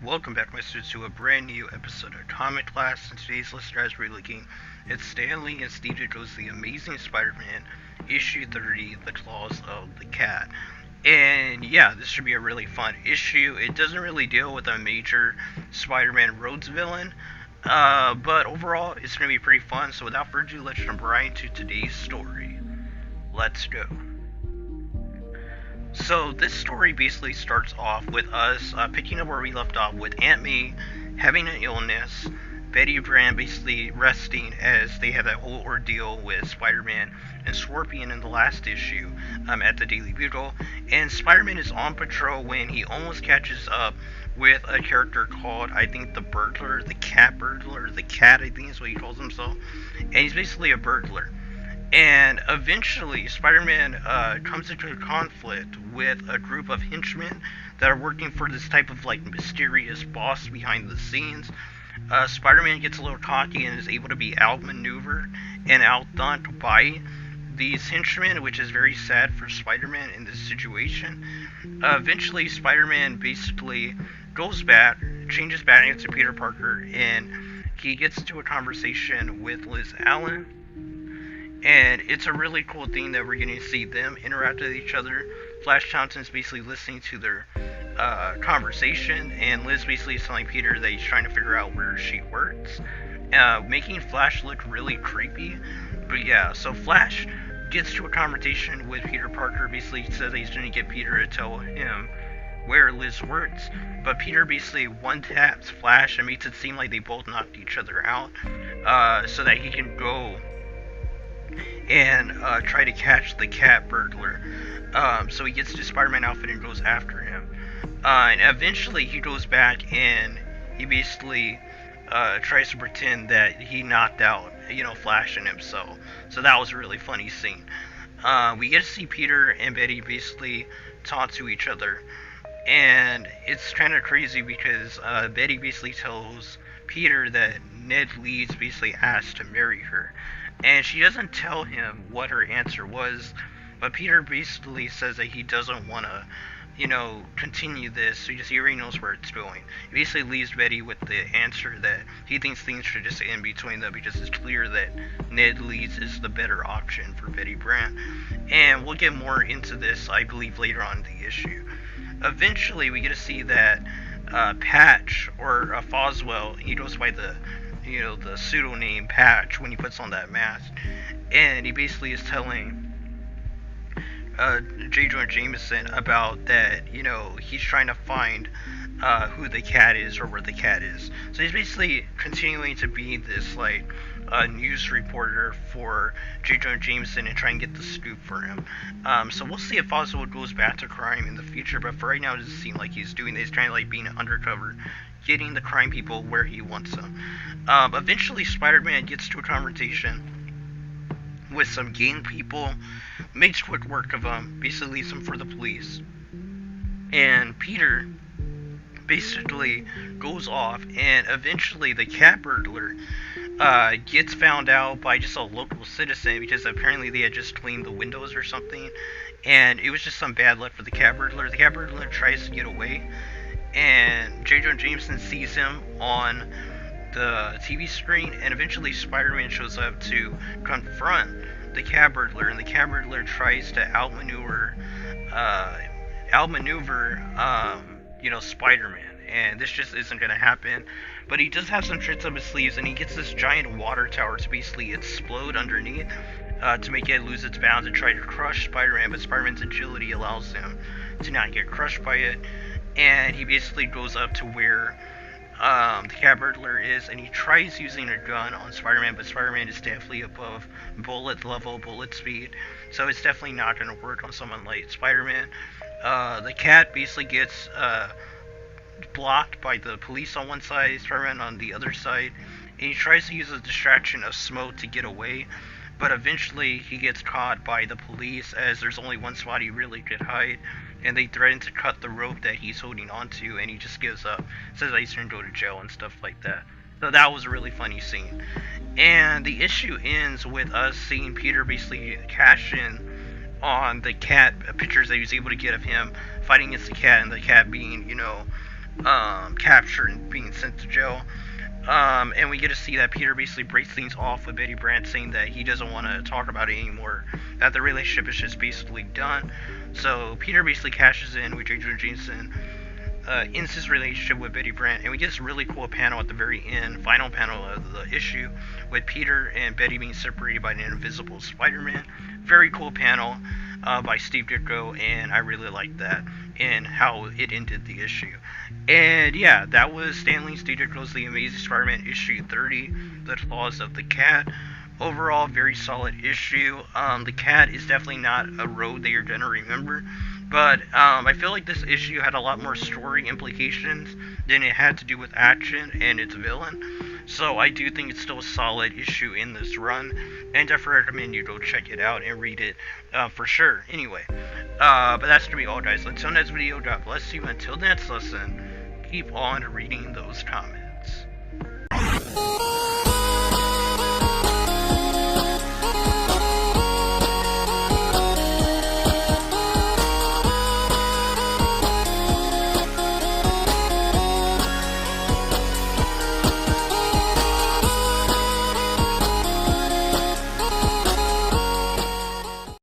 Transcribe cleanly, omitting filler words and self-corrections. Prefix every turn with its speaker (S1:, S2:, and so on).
S1: Welcome back, my students, to a brand new episode of Comic Class. And today's listener is relooking at Stan Lee and Steve Ditko's The Amazing Spider-Man, issue 30, The Claws of the Cat. And yeah, this should be a really fun issue. It doesn't really deal with a major Spider-Man Rhodes villain, but overall, it's going to be pretty fun. So without further ado, let's jump right into today's story. Let's go. So this story basically starts off with us picking up where we left off with Aunt May having an illness, Betty Brand basically resting as they have that whole ordeal with Spider-Man and Scorpion in the last issue at the Daily Bugle, and Spider-Man is on patrol when he almost catches up with a character called, I think, the Burglar, the Cat Burglar, the Cat, I think is what he calls himself, and he's basically a burglar. And eventually, Spider-Man comes into a conflict with a group of henchmen that are working for this type of mysterious boss behind the scenes. Spider-Man gets a little cocky and is able to be outmaneuvered and outdone by these henchmen, which is very sad for Spider-Man in this situation. Eventually, Spider-Man basically goes back, changes back into Peter Parker, and he gets into a conversation with Liz Allen. And it's a really cool thing that we're getting to see them interact with each other. Flash Thompson's basically listening to their conversation, and Liz basically is telling Peter that he's trying to figure out where she works, making Flash look really creepy. But yeah, so Flash gets to a conversation with Peter Parker, basically says that he's going to get Peter to tell him where Liz works, but Peter basically one-taps Flash and makes it seem like they both knocked each other out, so that he can go and try to catch the Cat Burglar. So he gets to Spider-Man outfit and goes after him. And eventually he goes back and he basically tries to pretend that he knocked out, Flash and himself. So that was a really funny scene. We get to see Peter and Betty basically talk to each other. And it's kind of crazy because Betty basically tells Peter that Ned Leeds basically asked to marry her. And she doesn't tell him what her answer was, but Peter basically says that he doesn't want to, continue this, so he already knows where it's going. He basically leaves Betty with the answer that he thinks things should just end between them because it's clear that Ned Leeds is the better option for Betty Brant. And we'll get more into this, I believe, later on in the issue. Eventually, we get to see that Patch, or Foswell, he goes by the pseudonym Patch when he puts on that mask, and he basically is telling J. Jonah Jameson about that, he's trying to find who the cat is or where the cat is. So he's basically continuing to be this news reporter for J. Jonah Jameson and try and get the scoop for him. So we'll see if Oswald goes back to crime in the future, but for right now it doesn't seem like he's doing this. He's trying to being undercover, getting the crime people where he wants them. Eventually Spider-Man gets to a confrontation with some gang people, makes quick work of them, basically leaves them for the police. And Peter basically goes off, and eventually the Cat Burglar gets found out by just a local citizen because apparently they had just cleaned the windows or something, and it was just some bad luck for the Cat Burglar. The Cat Burglar tries to get away, and J. Jonah Jameson sees him on the TV screen, and eventually Spider-Man shows up to confront the Cat Burglar, and the Cat Burglar tries to outmaneuver Spider-Man, and this just isn't going to happen. But he does have some tricks up his sleeves, and he gets this giant water tower to basically explode underneath to make it lose its bounds and try to crush Spider-Man, but Spider-Man's agility allows him to not get crushed by it, and he basically goes up to where the Cat Burglar is, and he tries using a gun on Spider-Man, but Spider-Man is definitely above bullet speed, so it's definitely not going to work on someone like Spider-Man. The cat basically gets blocked by the police on one side, Spider-Man on the other side, and he tries to use a distraction of smoke to get away, but eventually he gets caught by the police as there's only one spot he really could hide, and they threaten to cut the rope that he's holding onto, and he just gives up, says that he's going to go to jail and stuff like that. So that was a really funny scene. And the issue ends with us seeing Peter basically cash in on the cat pictures that he was able to get of him fighting against the cat, and the cat being, captured and being sent to jail. And we get to see that Peter basically breaks things off with Betty Brant, saying that he doesn't want to talk about it anymore, that the relationship is just basically done. So Peter basically cashes in with J. Jonah Jameson, ends his relationship with Betty Brant, and we get this really cool panel at the very end, final panel of the issue, with Peter and Betty being separated by an invisible Spider-Man. Very cool panel by Steve Ditko, and I really liked that and how it ended the issue. And yeah, that was Stan Lee, Steve Ditko's The Amazing Spider-Man issue 30, The Claws of the Cat. Overall, very solid issue. The cat is definitely not a road that you're going to remember, but I feel like this issue had a lot more story implications than it had to do with action and its villain. So I do think it's still a solid issue in this run, and definitely recommend you go check it out and read it for sure. Anyway, but that's going to be all, guys. Until next video, God bless you. Until next lesson, keep on reading those comments.